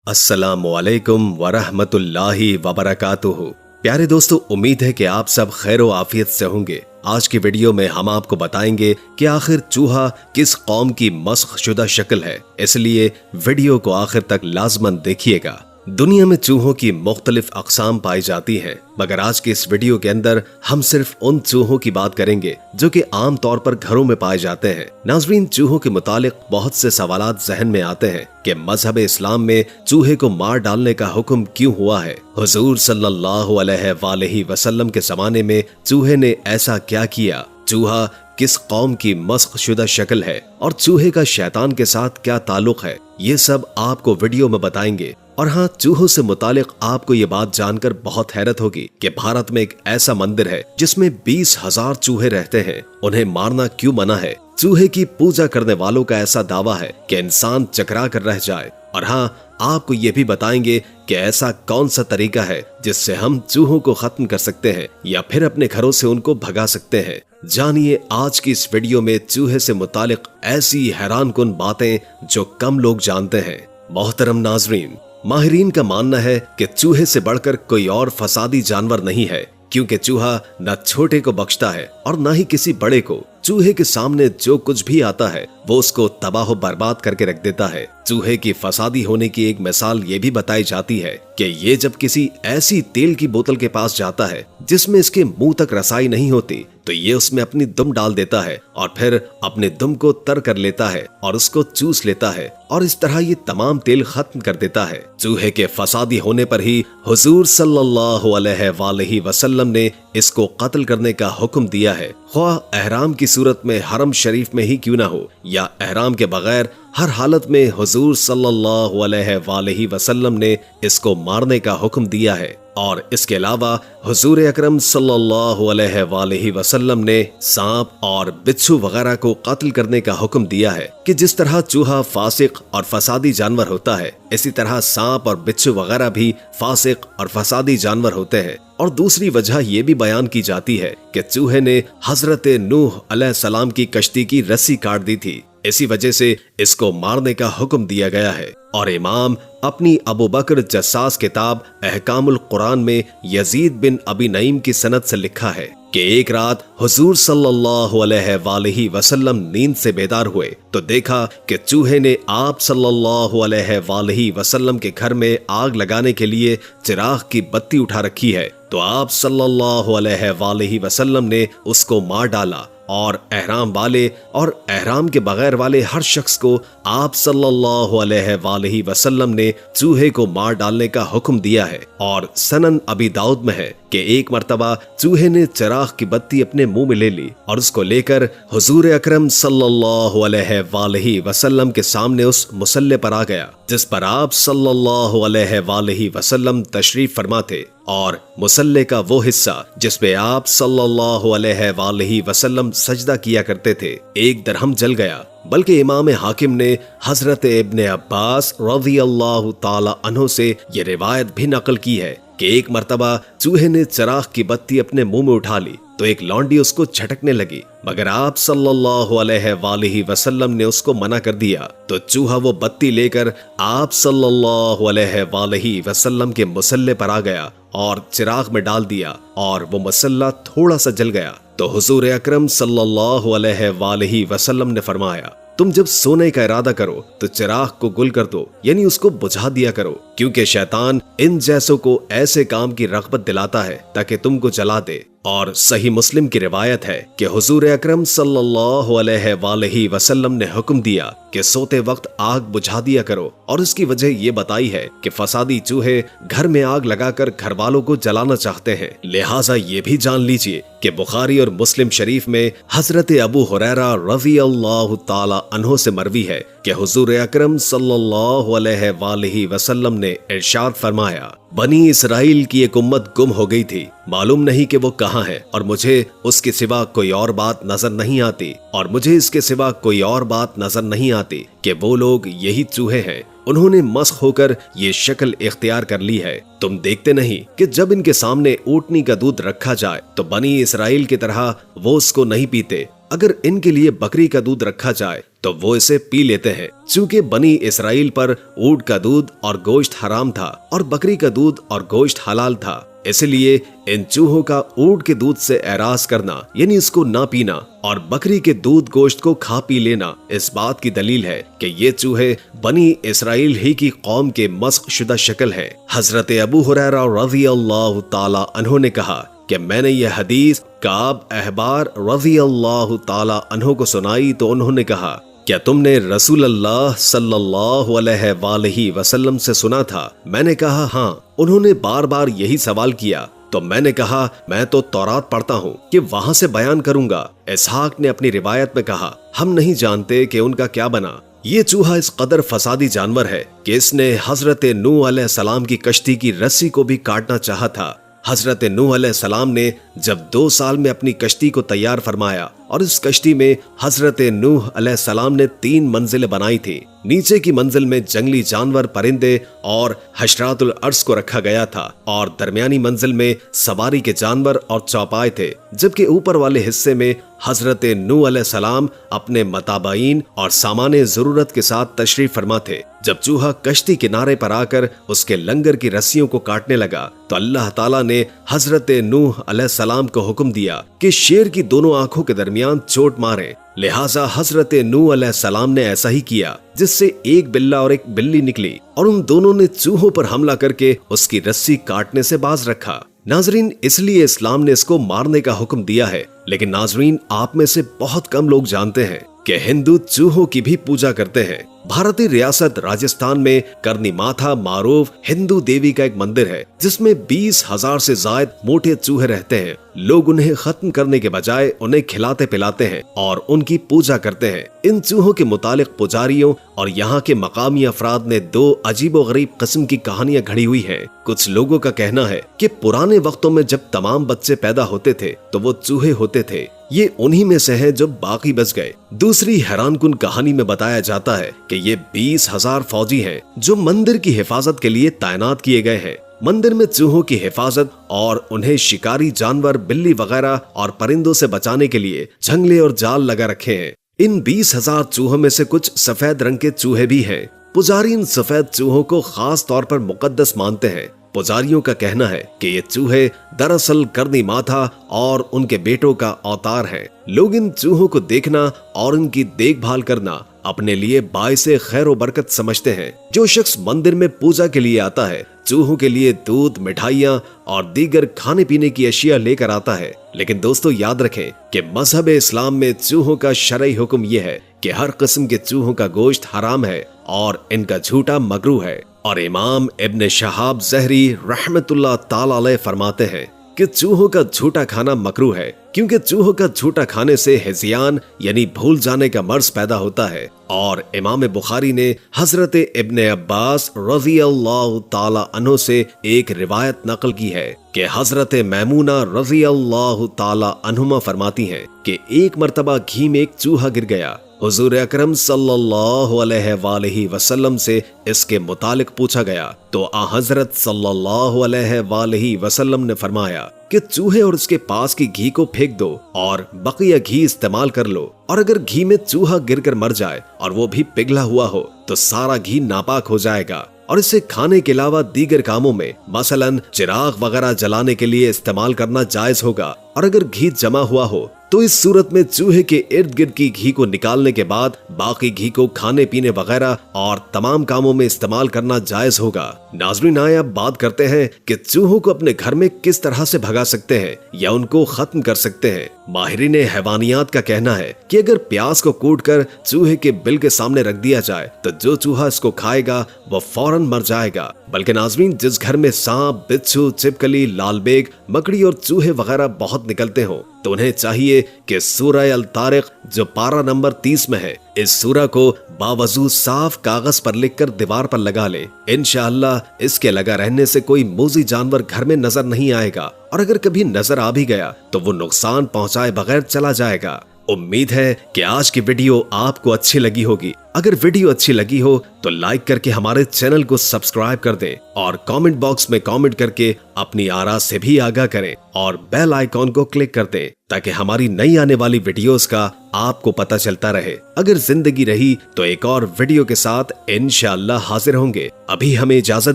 अस्सलामुअलैकुम वरहमतुल्लाहि वबरकातुहू। प्यारे दोस्तों, उम्मीद है कि आप सब खैर व आफियत से होंगे। आज की वीडियो में हम आपको बताएंगे कि आखिर चूहा किस कौम की मस्ख शुदा शक्ल है, इसलिए वीडियो को आखिर तक लाजमन देखिएगा। दुनिया में चूहों की मुख्तलिफ अक़साम पाई जाती हैं, मगर आज के इस वीडियो के अंदर हम सिर्फ उन चूहों की बात करेंगे जो कि आम तौर पर घरों में पाए जाते हैं। नाज़रीन, चूहों के मुतालिक बहुत से सवालात ज़हन में आते हैं कि मजहब इस्लाम में चूहे को मार डालने का हुक्म क्यों हुआ है। हुजूर सल्लल्लाहु अलैहि वसल्लम के ज़माने में चूहे ने ऐसा क्या किया, चूहा किस कौम की मस्ख शुदा शक्ल है और चूहे का शैतान के साथ क्या ताल्लुक है, ये सब आपको वीडियो में बताएंगे। और हाँ, चूहों से मुतालिक आपको ये बात जानकर बहुत हैरत होगी कि भारत में एक ऐसा मंदिर है जिसमें 20,000 चूहे रहते हैं। उन्हें मारना क्यों मना है? चूहे की पूजा करने वालों का ऐसा दावा है कि इंसान चकरा कर रह जाए। और हाँ, आपको ये भी बताएंगे कि ऐसा कौन सा तरीका है जिससे हम चूहों को खत्म कर सकते हैं या फिर अपने घरों से उनको भगा सकते हैं। जानिए आज की इस वीडियो में चूहे से मुतालिक ऐसी हैरानकुन बातें जो कम लोग जानते हैं। मोहतरम नाजरीन, माहिरीन का मानना है कि चूहे से बढ़कर कोई और फसादी जानवर नहीं है, क्योंकि चूहा न छोटे को बख्शता है और न ही किसी बड़े को। चूहे के सामने जो कुछ भी आता है वो उसको तबाह बर्बाद करके रख देता है। चूहे की फसादी होने की एक मिसाल ये भी बताई जाती है कि ये जब किसी ऐसी तेल की बोतल के पास जाता है जिसमें इसके मुंह तक रसाई नहीं होती, तो ये उसमें अपनी दुम डाल देता है और फिर अपने दुम को तर कर लेता है और उसको चूस लेता है और इस तरह ये तमाम तेल खत्म कर देता है। चूहे के फसादी होने पर ही हुजूर सल्लल्लाहु अलैहि वसल्लम ने इसको कत्ल करने का हुक्म दिया है, ख्वाह एहराम की सूरत में हरम शरीफ में ही क्यों ना हो या एहराम के बगैर। हर हालत में हुजूर सल्लल्लाहु अलैहि वसल्लम ने इसको मारने का हुक्म दिया है। और इसके अलावा हुजूर अकरम सल्लल्लाहु अलैहि वसल्लम ने सांप और बिच्छू वगैरह को कत्ल करने का हुक्म दिया है कि जिस तरह चूहा फासिक और फसादी जानवर होता है, इसी तरह सांप और बिच्छू वगैरह भी फासिक और फसादी जानवर होते हैं। और दूसरी वजह यह भी बयान की जाती है कि चूहे ने हजरत नूह अलैहिस्सलाम की कश्ती की रस्सी काट दी थी, इसी वजह से इसको मारने का हुक्म दिया गया है। और इमाम अपनी अबू बकर जस्सास किताब अहकामुल कुरान में यजीद बिन अबी नईम की सनद से लिखा है कि एक रात हुजूर सल्लल्लाहु अलैहि वसल्लम नींद से बेदार हुए तो देखा कि चूहे ने आप सल्लल्लाहु अलैहि वसल्लम के घर में आग लगाने के लिए चिराग की बत्ती उठा रखी है। तो आप सल्लल्लाहु अलैहि वसल्लम ने उसको मार डाला और एहराम वाले और एहराम के बगैर वाले हर शख्स को आप सल्लल्लाहु अलैहि वसल्लम ने चूहे को मार डालने का हुक्म दिया है। और सनन अबी दाऊद में है कि एक मर्तबा चूहे ने चिराग की बत्ती अपने मुंह में ले ली और उसको लेकर हुजूर अकरम सल्लल्लाहु अलैहि वसल्लम के सामने उस मुसल्ले पर आ गया जिस पर आप सल्लल्लाहु अलैहि वसल्लम तशरीफ फरमा थे। और मुसल्ले का वो हिस्सा जिसपे आप सल्लल्लाहु अलैहि वसल्लम सजदा किया करते थे, एक दरहम जल गया। बल्कि इमाम हाकिम ने हजरत इब्ने अब्बास रज़ियल्लाहु ताला अन्हु से ये रिवायत भी नकल की है कि एक मर्तबा चूहे ने चिराग की बत्ती अपने मुंह में उठा ली तो एक लौंडी उसको झटकने लगी, मगर आप सल्लल्लाहु अलैहि वसल्लम ने उसको मना कर दिया। तो चूहा वो बत्ती लेकर आप सल्लल्लाहु अलैहि वसल्लम के मुसल्ले पर आ गया और चिराग में डाल दिया और वो मुसल्ला थोड़ा सा जल गया। तो हुजूर अकरम सल्लल्लाहु अलैहि वसल्लम ने फरमाया, तुम जब सोने का इरादा करो तो चिराग को गुल कर दो, यानी उसको बुझा दिया करो, क्योंकि शैतान इन जैसों को ऐसे काम की रग़बत दिलाता है ताकि तुमको जला दे। और सही मुस्लिम की रिवायत है कि हुजूर अकरम सल्लल्लाहु अलैहि वसल्लम ने हुक्म दिया कि सोते वक्त आग बुझा दिया करो, और इसकी वजह ये बताई है कि फसादी चूहे घर में आग लगाकर घर वालों को जलाना चाहते हैं। लिहाजा ये भी जान लीजिए कि बुखारी और मुस्लिम शरीफ में हजरत अबू हुरैरा रज़ियल्लाहु ताला अन्हु से मरवी है कि हुजूर अकरम सल्लल्लाहु अलैहि वसल्लम ने इरशाद फरमाया, बनी इसराइल की एक उम्मत गुम हो गई थी, मालूम नहीं कि वो कहाँ है, और मुझे उसके सिवा कोई और बात नजर नहीं आती, और मुझे इसके सिवा कोई और बात नजर नहीं आती कि वो लोग यही चूहे हैं। उन्होंने मस्ख होकर ये शक्ल इख्तियार कर ली है। तुम देखते नहीं कि जब इनके सामने ऊँटनी का दूध रखा जाए तो बनी इसराइल की तरह वो उसको नहीं पीते, अगर इनके लिए बकरी का दूध रखा जाए तो वो इसे पी लेते हैं। चूंकि बनी इसराइल पर ऊंट का दूध और गोश्त हराम था और बकरी का दूध और गोश्त हलाल था, इसलिए इन चूहों का ऊंट के दूध से एराज करना यानी इसको ना पीना और बकरी के दूध गोश्त को खा पी लेना इस बात की दलील है कि ये चूहे बनी इसराइल ही की कौम के मस्ख शुदा शक्ल है। हजरत अबू हुरैरा रज़ियल्लाहु ताला अन्हु ने कहा कि मैंने यह हदीस काब अहबार रज़ियल्लाहु ताला अन्हु को सुनाई तो उन्होंने कहा, क्या तुमने रसूल अल्लाह सल्लल्लाहु अलैहि वसल्लम से सुना था? मैंने कहा हाँ। उन्होंने बार बार यही सवाल किया तो मैंने कहा मैं तो तौरात पढ़ता हूँ कि वहाँ से बयान करूंगा। इसहाक ने अपनी रिवायत में कहा हम नहीं जानते कि उनका क्या बना। ये चूहा इस कदर फसादी जानवर है कि इसने हजरत नूह अलैहिस्सलाम की कश्ती की रस्सी को भी काटना चाहा था। हजरत नूह अलैहिस्सलाम ने जब 2 साल में अपनी कश्ती को तैयार फरमाया और इस कश्ती में हजरत नूह अलैहिस्सलाम ने 3 मंजिलें बनाई थी। नीचे की मंजिल में जंगली जानवर, परिंदे और हशरातुल अर्श को रखा गया था और दरमियानी मंजिल में सवारी के जानवर और चौपाए थे, जबकि ऊपर वाले हिस्से में हजरत नूह अलैहिस्सलाम अपने मताबाइन और सामाने जरूरत के साथ तशरीफ फरमा थे। जब चूहा कश्ती किनारे पर आकर उसके लंगर की रस्सियों को काटने लगा तो अल्लाह ताला ने हजरत नूह अलैहिस्सलाम को हुक्म दिया कि शेर की दोनों आंखों के दरमियान चोट मारे। लिहाजा हजरत नूह अलैहिस्सलाम ने ऐसा ही किया, जिससे एक बिल्ला और एक बिल्ली निकली और उन दोनों ने चूहों पर हमला करके उसकी रस्सी काटने से बाज रखा। नाजरीन, इसलिए इस्लाम ने इसको मारने का हुक्म दिया है। लेकिन नाजरीन, आप में से बहुत कम लोग जानते हैं कि हिंदू चूहों की भी पूजा करते हैं। भारतीय रियासत राजस्थान में करनी माथा मारूफ हिंदू देवी का एक मंदिर है जिसमें 20,000 से ज्यादा मोटे चूहे रहते हैं। लोग उन्हें खत्म करने के बजाय उन्हें खिलाते पिलाते हैं और उनकी पूजा करते हैं। इन चूहों के मुतालिक पुजारियों और यहाँ के मकामी अफराद ने 2 अजीबोगरीब किस्म की कहानियां घड़ी हुई हैं। कुछ लोगों का कहना है कि पुराने वक्तों में जब तमाम बच्चे पैदा होते थे तो वो चूहे होते थे। ये उन्हीं में से है जो बाकी बच गए। दूसरी हैरानकुन कहानी में बताया जाता है कि ये 20,000 फौजी हैं जो मंदिर की हिफाजत के लिए तैनात किए गए हैं। मंदिर में चूहों की हिफाजत और उन्हें शिकारी जानवर, बिल्ली वगैरह और परिंदों से बचाने के लिए झंगले और जाल लगा रखे हैं। इन 20,000 चूहों में से कुछ सफेद रंग के चूहे भी हैं। पुजारी इन सफेद चूहों को खास तौर पर मुकद्दस मानते हैं। पुजारियों का कहना है कि ये चूहे दरअसल करनी माथा और उनके बेटों का अवतार हैं। लोग इन चूहों को देखना और इनकी देखभाल करना अपने लिए बाइसे खैर व बरकत समझते हैं। जो शख्स मंदिर में पूजा के लिए आता है चूहों के लिए दूध, मिठाइयाँ और दीगर खाने पीने की अशिया लेकर आता है। लेकिन दोस्तों, याद रखें कि मजहब इस्लाम में चूहों का शरई हुक्म यह है कि हर किस्म के चूहों का गोश्त हराम है और इनका झूठा मकरूह है। और इमाम इब्न शहाब ज़हरी रहमतुल्लाह ताला अलैह फरमाते हैं कि चूहों का झूठा खाना मकरूह है, क्योंकि चूहों का झूठा खाने से हिज़ियान यानी भूल जाने का मर्ज पैदा होता है। और इमाम बुखारी ने हजरत इब्न अब्बास रज़ियल्लाहु ताला अन्हु से एक रिवायत नकल की है कि हजरत मैमूना रज़ियल्लाहु ताला अन्हुमा फरमाती हैं कि एक मर्तबा घी में एक चूहा गिर गया। हुजूर अकरम सल्लल्लाहु अलैहि वसल्लम से इसके मुतालिक पूछा गया तो आ हजरत सल्लल्लाहु अलैहि वसल्लम ने फरमाया कि चूहे और उसके पास की घी को फेंक दो और बकिया घी इस्तेमाल कर लो। और अगर घी में चूहा गिरकर मर जाए और वो भी पिघला हुआ हो तो सारा घी नापाक हो जाएगा और इसे खाने के अलावा दीगर कामों में मसलन चिराग वगैरह जलाने के लिए इस्तेमाल करना जायज होगा। और अगर घी जमा हुआ हो तो इस सूरत में चूहे के इर्द गिर्द की घी को निकालने के बाद बाकी घी को खाने पीने वगैरह और तमाम कामों में इस्तेमाल करना जायज होगा। नाज़रीन, आए अब बात करते हैं कि चूहों को अपने घर में किस तरह से भगा सकते हैं या उनको खत्म कर सकते हैं। माहिरीन हैवानियात का कहना है कि अगर प्याज को कूट कर चूहे के बिल के सामने रख दिया जाए तो जो चूहा इसको खाएगा वो फौरन मर जाएगा। बल्कि नाज़रीन, जिस घर में सांप, बिच्छू, छिपकली, लालबेग, मकड़ी और चूहे वगैरह बहुत निकलते हो तो उन्हें चाहिए कि सूरह अल तारिक जो पारा नंबर 30 में है, इस सूरह को बावजूद साफ कागज पर लिखकर दीवार पर लगा ले। इंशाअल्लाह इसके लगा रहने से कोई मूजी जानवर घर में नजर नहीं आएगा और अगर कभी नजर आ भी गया तो वो नुकसान पहुंचाए बगैर चला जाएगा। उम्मीद है कि आज की वीडियो आपको अच्छी लगी होगी। अगर वीडियो अच्छी लगी हो तो लाइक करके हमारे चैनल को सब्सक्राइब कर दें और कमेंट बॉक्स में कमेंट करके अपनी आरा से भी आगाह करें और बेल आइकॉन को क्लिक कर दें ताकि हमारी नई आने वाली वीडियोस का आपको पता चलता रहे। अगर जिंदगी रही तो एक और वीडियो के साथ इंशाअल्लाह हाजिर होंगे। अभी हमें इजाजत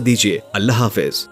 दीजिए। अल्लाह हाफिज।